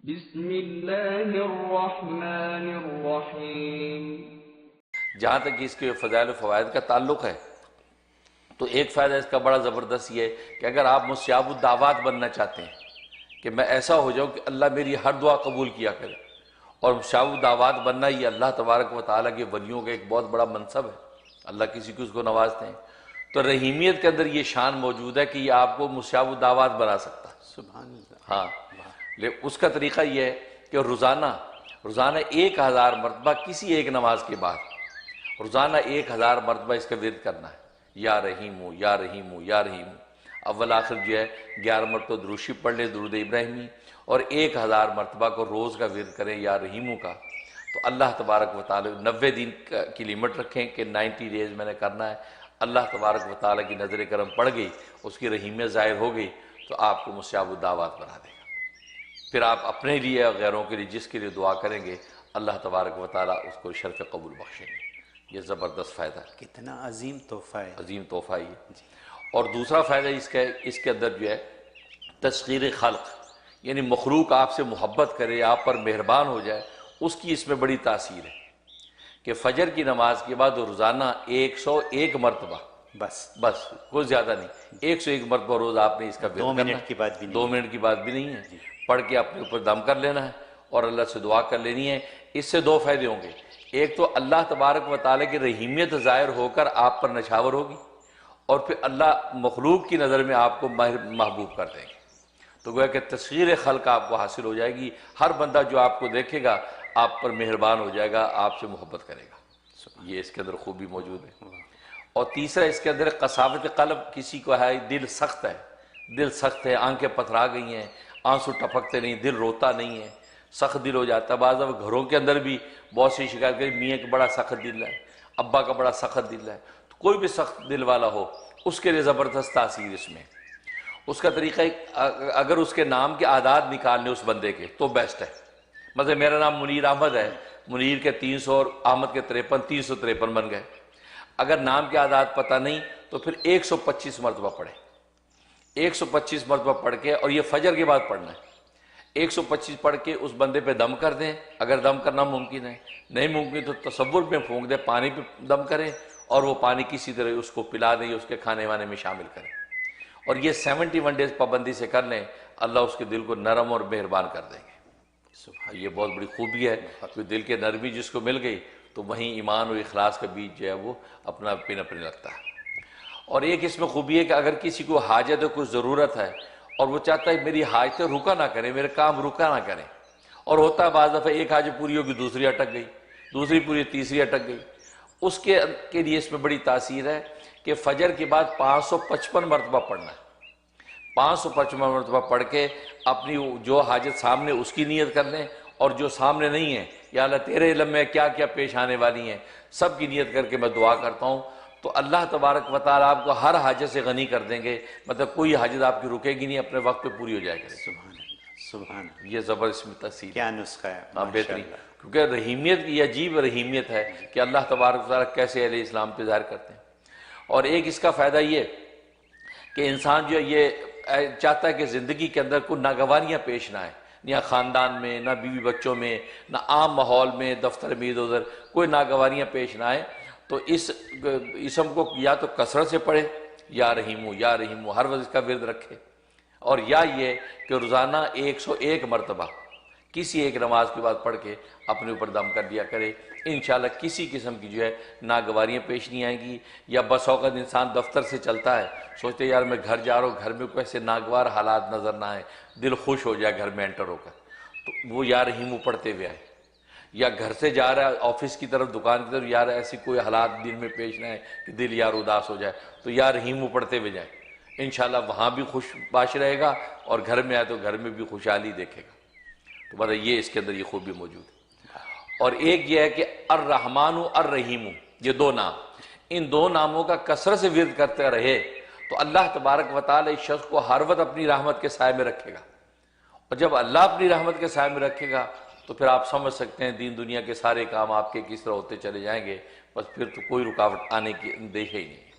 بسم اللہ الرحمن الرحیم۔ جہاں تک اس کے فضائل و فوائد کا تعلق ہے تو ایک فائدہ اس کا بڑا زبردست یہ ہے کہ اگر آپ مستجاب الدعوات بننا چاہتے ہیں کہ میں ایسا ہو جاؤں کہ اللہ میری ہر دعا قبول کیا کرے، اور مستجاب الدعوات بننا یہ اللہ تبارک و تعالیٰ کے ولیوں کا ایک بہت بڑا منصب ہے، اللہ کسی کو اس کو نوازتے ہیں، تو رحیمیت کے اندر یہ شان موجود ہے کہ یہ آپ کو مستجاب الدعوات بنا سکتا ہے۔ سبحان اللہ۔ ہاں، اس کا طریقہ یہ ہے کہ روزانہ 1000 مرتبہ کسی ایک نماز کے بعد روزانہ 1000 مرتبہ اس کا ورد کرنا ہے، یا رحیم ہوں یا رحیم ہوں یا رحیم ہوں۔ اول آخر جو ہے 11 مرتبہ درود شریف پڑھ لیں، درود ابراہیمی، اور 1000 مرتبہ کو روز کا ورد کریں یا رحیموں کا، تو اللہ تبارک و تعالیٰ 90 دن کی لمٹ رکھیں کہ 90 ڈیز میں نے کرنا ہے، اللہ تبارک و تعالیٰ کی نظر کرم پڑ گئی، اس کی رحیمیت ظاہر ہو گئی تو آپ کو مستجاب الدعوات بنا دے گا۔ پھر آپ اپنے لیے اور غیروں کے لیے جس کے لیے دعا کریں گے اللہ تبارک و تعالیٰ اس کو شرف قبول بخشیں گے۔ یہ زبردست فائدہ ہے، کتنا عظیم تحفہ ہے۔ عظیم تحفہ یہ۔ اور دوسرا فائدہ اس کے اندر جو ہے تسخیر خلق، یعنی مخلوق آپ سے محبت کرے، آپ پر مہربان ہو جائے، اس کی اس میں بڑی تاثیر ہے کہ فجر کی نماز کے بعد روزانہ 101 مرتبہ، بس کوئی زیادہ نہیں، 101 مرتبہ روز آپ نے اس کا ورد کرنا ہے۔ 2 منٹ کی بات بھی نہیں، 2 منٹ کی بات بھی نہیں ہے، پڑھ کے اپنے اوپر دم کر لینا ہے اور اللہ سے دعا کر لینی ہے۔ اس سے 2 فائدے ہوں گے، ایک تو اللہ تبارک و تعالیٰ کی رحیمیت ظاہر ہو کر آپ پر نچھاور ہوگی، اور پھر اللہ مخلوق کی نظر میں آپ کو محبوب کر دیں گے، تو گویا کہ تسخیر خلق آپ کو حاصل ہو جائے گی، ہر بندہ جو آپ کو دیکھے گا آپ پر مہربان ہو جائے گا، آپ سے محبت کرے گا۔ یہ اس کے اندر خوبی موجود ہے۔ اور تیسرا اس کے اندر قساوت قلب، کسی کو ہے دل سخت ہے، آنکھیں پتھرا گئی ہیں، آنسو ٹپکتے نہیں، دل روتا نہیں ہے، سخت دل ہو جاتا ہے۔ بعض دفعہ گھروں کے اندر بھی بہت سی شکایت کری، میاں کا بڑا سخت دل ہے، ابا کا بڑا سخت دل ہے، تو کوئی بھی سخت دل والا ہو اس کے لیے زبردست تاثیر اس میں۔ اس کا طریقہ اگر اس کے نام کے اعداد نکالنے اس بندے کے تو بیسٹ ہے۔ مثلا میرا نام منیر احمد ہے، منیر کے 300 اور احمد کے 53، 353 بن گئے۔ اگر نام کے اعداد پتہ نہیں تو پھر 125 مرتبہ پڑھیں، 125 مرتبہ پڑھ کے، اور یہ فجر کے بعد پڑھنا ہے۔ 125 پڑھ کے اس بندے پہ دم کر دیں، اگر دم کرنا ممکن ہے، نہیں ممکن تو تصور میں پھونک دیں، پانی پہ دم کریں اور وہ پانی کسی طرح اس کو پلا دیں، اس کے کھانے وانے میں شامل کریں، اور یہ 71 ڈیز پابندی سے کر لیں، اللہ اس کے دل کو نرم اور مہربان کر دیں گے۔ یہ بہت بڑی خوبی ہے کہ دل کے نرمی جس کو مل گئی تو وہیں ایمان اور اخلاص کا بیج جو ہے وہ اپنا پنپنے لگتا ہے۔ اور ایک اس میں خوبی ہے کہ اگر کسی کو حاجت ہے، کوئی ضرورت ہے، اور وہ چاہتا ہے میری حاجتیں رکا نہ کریں، میرے کام رکا نہ کریں، اور ہوتا ہے بعض دفعہ ایک حاجت پوری ہوگی دوسری اٹک گئی، دوسری پوری تیسری اٹک گئی، اس کے لیے اس میں بڑی تاثیر ہے کہ فجر کے بعد 555 مرتبہ پڑھنا ہے۔ 555 مرتبہ پڑھ کے اپنی جو حاجت سامنے اس کی نیت کر لیں، اور جو سامنے نہیں ہے، یا اللہ تیرے علم میں کیا کیا پیش آنے والی ہیں سب کی نیت کر کے میں دعا کرتا ہوں، تو اللہ تبارک و تعالیٰ آپ کو ہر حاجت سے غنی کر دیں گے، مطلب کوئی حاجت آپ کی رکے گی نہیں، اپنے وقت پہ پوری ہو جائے گی۔ سبحان اللہ، سبحان اللہ، یہ زبردست تاثیر کیا نسخہ ہے، بہترین، کیونکہ رحیمیت کی عجیب رحیمیت ہے کہ اللہ تبارک و تعالیٰ کیسے اہل اسلام پہ ظاہر کرتے ہیں۔ اور ایک اس کا فائدہ یہ کہ انسان جو ہے یہ چاہتا ہے کہ زندگی کے اندر کوئی ناگواریاں پیش نہ آئیں، نہ خاندان میں، نہ بیوی بچوں میں، نہ عام ماحول میں، دفتر میں، ادھر ادھر کوئی ناگواریاں پیش نہ آئیں، تو اس اسم کو یا تو کثرت سے پڑھے، یا رحیمو یا رحیمو، ہر وقت اس کا ورد رکھے، اور یا یہ کہ روزانہ 101 مرتبہ کسی ایک نماز کے بعد پڑھ کے اپنے اوپر دم کر دیا کرے، انشاءاللہ کسی قسم کی جو ہے ناگواریاں پیش نہیں آئیں گی۔ یا بس اوقات انسان دفتر سے چلتا ہے، سوچتے یار میں گھر جا رہا ہوں، گھر میں کوئی ایسے ناگوار حالات نظر نہ آئیں، دل خوش ہو جائے گھر میں انٹر ہو کر، تو وہ یا رحیمو پڑھتے ہوئے آئے۔ یا گھر سے جا رہا ہے آفس کی طرف، دکان کی طرف، یار ایسی کوئی حالات دل میں پیش نہ آئے کہ دل یار اداس ہو جائے، تو یا رحیمو پڑھتے ہوئے جائیں، انشاءاللہ وہاں بھی خوش باش رہے گا، اور گھر میں آئے تو گھر میں بھی خوشحالی دیکھے گا۔ تو بتا یہ اس کے اندر یہ خوبی موجود ہے۔ اور ایک یہ ہے کہ الرحمن و الرحیم، یہ 2 نام، ان 2 ناموں کا کثرت سے ورد کرتے رہے تو اللہ تبارک و تعالی اس شخص کو ہر وقت اپنی رحمت کے سائے میں رکھے گا، اور جب اللہ اپنی رحمت کے سائے میں رکھے گا تو پھر آپ سمجھ سکتے ہیں دین دنیا کے سارے کام آپ کے کس طرح ہوتے چلے جائیں گے، بس پھر تو کوئی رکاوٹ آنے کی اندیشہ ہی نہیں۔